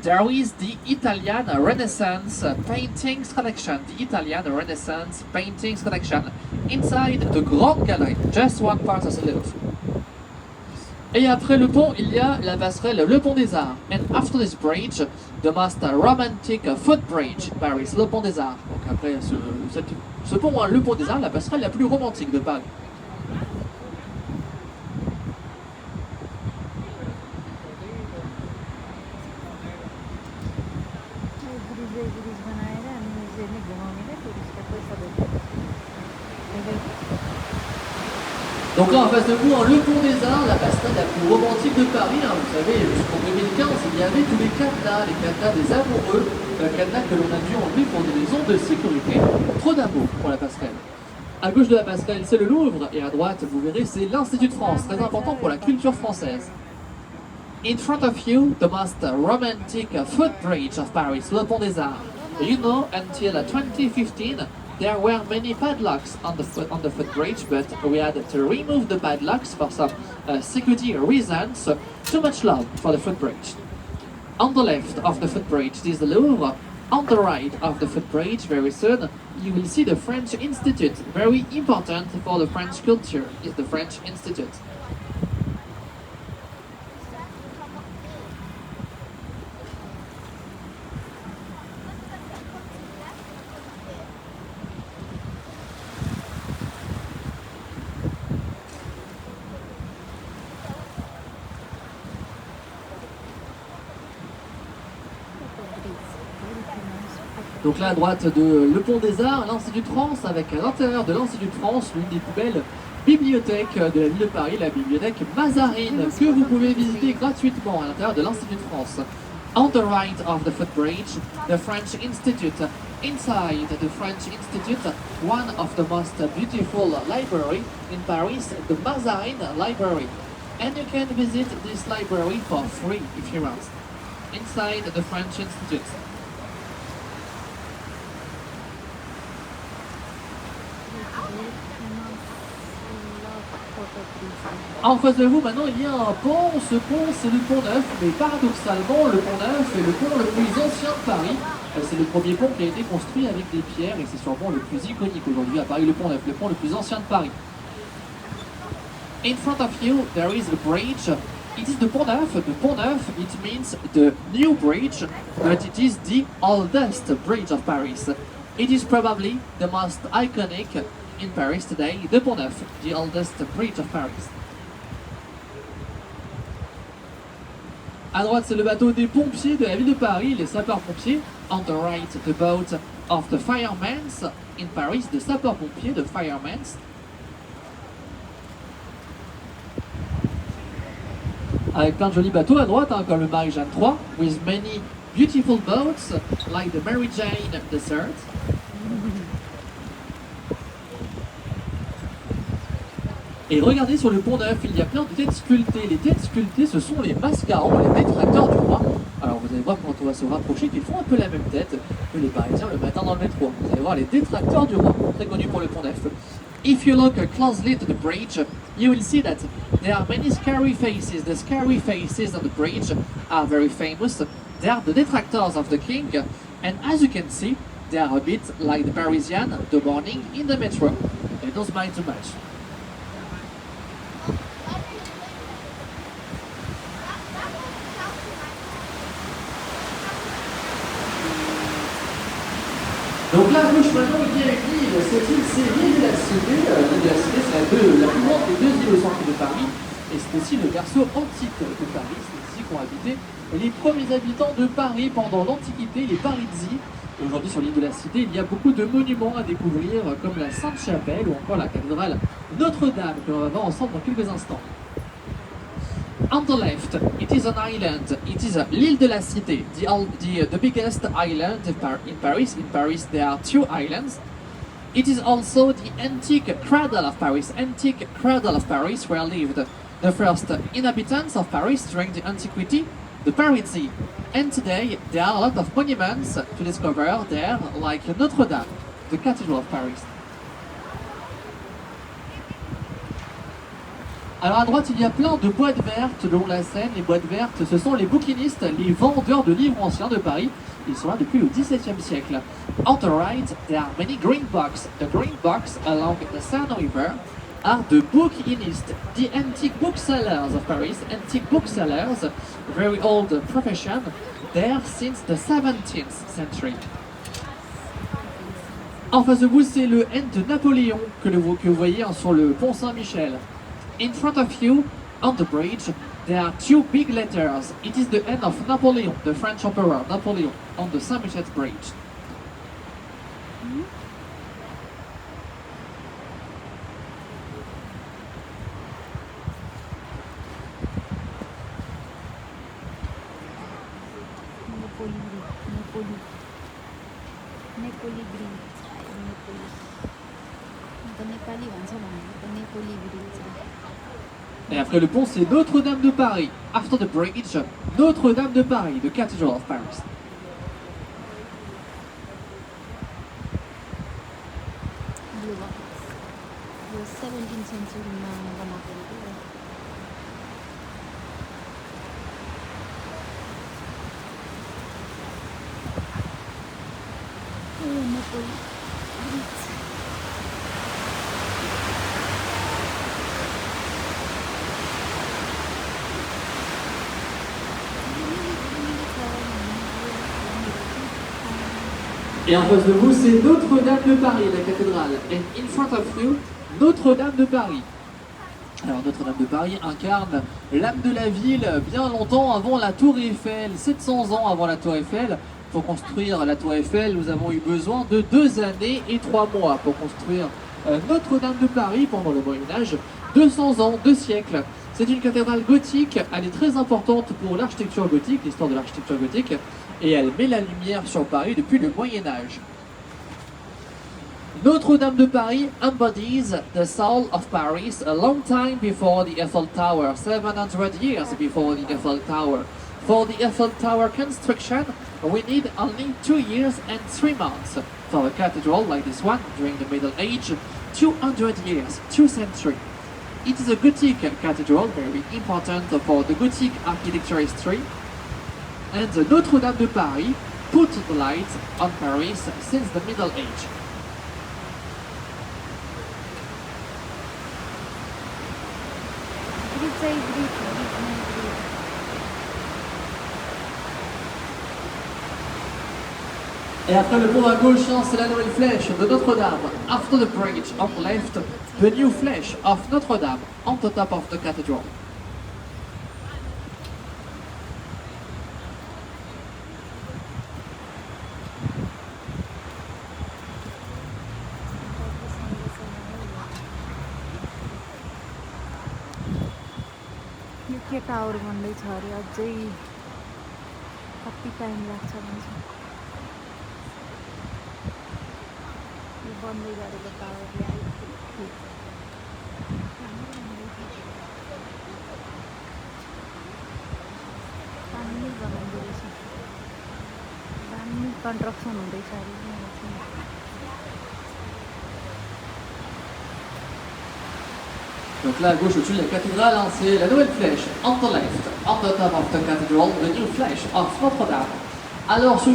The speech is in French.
there is the Italian Renaissance Paintings Collection. The Italian Renaissance Paintings Collection. Inside the Grand Gallery, just one part of the Louvre. Et après le pont, il y a la passerelle Le Pont des Arts. And after this bridge, the most romantic footbridge, Paris, Le Pont des Arts. Donc après ce pont, Le Pont des Arts, la passerelle la plus romantique de Paris. Donc là en face de vous, Le Pont des Arts, la passerelle la plus romantique de Paris. Vous savez, jusqu'en 2015, il y avait tous les cadenas des amoureux, cadenas que l'on a dû enlever pour des raisons de sécurité. Trop d'amour pour la passerelle. À gauche de la passerelle, c'est le Louvre, et à droite, vous verrez, c'est l'Institut de France, très important pour la culture française. In front of you, the most romantic footbridge of Paris, Le Pont des Arts. You know, until 2015, there were many padlocks on the footbridge, but we had to remove the padlocks for some security reasons. Too much love for the footbridge. On the left of the footbridge is the Louvre. On the right of the footbridge, very soon, you will see the French Institute. Very important for the French culture is the French Institute. Donc là à droite de Le Pont des Arts, l'Institut de France, avec à l'intérieur de l'Institut de France l'une des plus belles bibliothèques de la ville de Paris, la bibliothèque Mazarine, que vous pouvez visiter gratuitement à l'intérieur de l'Institut de France. On the right of the footbridge, the French Institute. Inside the French Institute, one of the most beautiful library in Paris, the Mazarine Library. And you can visit this library for free if you want. Inside the French Institute. En face de vous, maintenant, il y a un pont. Ce pont, c'est le Pont Neuf, mais paradoxalement, le Pont Neuf est le pont le plus ancien de Paris. C'est le premier pont qui a été construit avec des pierres et c'est sûrement le plus iconique aujourd'hui à Paris, le Pont Neuf, le pont le plus ancien de Paris. In front of you, there is a bridge. It is the Pont Neuf. The Pont Neuf, it means the new bridge, but it is the oldest bridge of Paris. It is probably the most iconic in Paris today, the Pont Neuf, the oldest bridge of Paris. À droite, c'est le bateau des pompiers de la ville de Paris, les sapeurs-pompiers. On the right, the boat of the firemen in Paris, the sapeurs-pompiers, the firemen. Avec plein de jolis bateaux à droite, comme le Marie-Jeanne 3, with many beautiful boats, like the Mary Jane Desert. Et regardez sur le Pont Neuf, il y a plein de têtes sculptées. Les têtes sculptées, ce sont les mascarons, les détracteurs du roi. Alors vous allez voir quand on va se rapprocher qu'ils font un peu la même tête que les Parisiens le matin dans le métro. Vous allez voir les détracteurs du roi, très connus pour le Pont Neuf. If you look closely to the bridge, you will see that there are many scary faces. The scary faces on the bridge are very famous. They are the detractors of the king, and as you can see, they are a bit like the Parisian, the morning in the metro. They don't smile too much. Donc là, à gauche, maintenant, il y a une île. Cette île, c'est l'île de la Cité. L'île de la Cité, c'est la plus grande des deux îles au centre de Paris. Et c'est aussi le berceau antique de Paris. C'est ici qu'ont habité les premiers habitants de Paris pendant l'Antiquité, les Parisis. Aujourd'hui, sur l'île de la Cité, il y a beaucoup de monuments à découvrir, comme la Sainte-Chapelle ou encore la cathédrale Notre-Dame, que l'on va voir ensemble dans quelques instants. On the left, it is an island. It is l'île de la Cité, the biggest island in Paris. In Paris, there are two islands. It is also the antique cradle of Paris. Antique cradle of Paris, where lived the first inhabitants of Paris during the antiquity, the Parisi. And today, there are a lot of monuments to discover there, like Notre-Dame, the Cathedral of Paris. Alors à droite, il y a plein de boîtes vertes le long de la Seine. Les boîtes vertes, ce sont les bouquinistes, les vendeurs de livres anciens de Paris. Ils sont là depuis le XVIIe siècle. On the right, there are many green box. The green box along the Seine River are the bouquinistes, the antique booksellers of Paris. Antique booksellers, very old profession, there since the 17th century. En face de vous, c'est le N de Napoléon que vous voyez sur le pont Saint-Michel. In front of you, on the bridge, there are two big letters. It is the N of Napoleon, the French Emperor Napoleon, on the Saint-Michel bridge. Nepoli bridge. Nepali भन्छ भनेको Nepoli bridge. Et après le pont, c'est Notre-Dame de Paris. After the bridge, Notre-Dame de Paris, the Cathedral of Paris. Blue box. Yo 17th century मा बनाएको हो. Nepoli bridge. Et en face de vous, c'est Notre-Dame de Paris, la cathédrale. And in front of you, Notre-Dame de Paris. Alors Notre-Dame de Paris incarne l'âme de la ville bien longtemps avant la Tour Eiffel, 700 ans avant la Tour Eiffel. Pour construire la Tour Eiffel, nous avons eu besoin de 2 années et 3 mois. Pour construire Notre-Dame de Paris pendant le Moyen-Âge, 200 ans, 2 siècles. C'est une cathédrale gothique, elle est très importante pour l'architecture gothique, l'histoire de l'architecture gothique, et elle met la lumière sur Paris depuis le Moyen-Âge. Notre-Dame de Paris embodies the soul of Paris a long time before the Eiffel Tower, 700 years before the Eiffel Tower. For the Eiffel Tower construction, we need only 2 years and 3 months. For a cathedral like this one, during the Middle Age, 200 years, 2 centuries. It is a Gothic cathedral, very important for the Gothic architecture history. And the Notre-Dame de Paris put the light on Paris since the Middle Age. Et après le pont à gauche, c'est la nouvelle flèche de Notre-Dame. After the bridge on the left, the new flash of Notre-Dame on the top of the cathedral. यो के टावर भन्दैछ अरे अझै कति टाइम लाग्छ भन्छ. यो बन्दै गरेको टावरले आइपुग्यो. दामी बनाउँदो रहेछ. दामी कन्स्ट्रक्सन हुँदैछ अरे. Donc là à gauche au-dessus de la cathédrale, c'est la nouvelle flèche. On the left, on the top of the cathedral, the new flash of Notre-Dame. Alors ce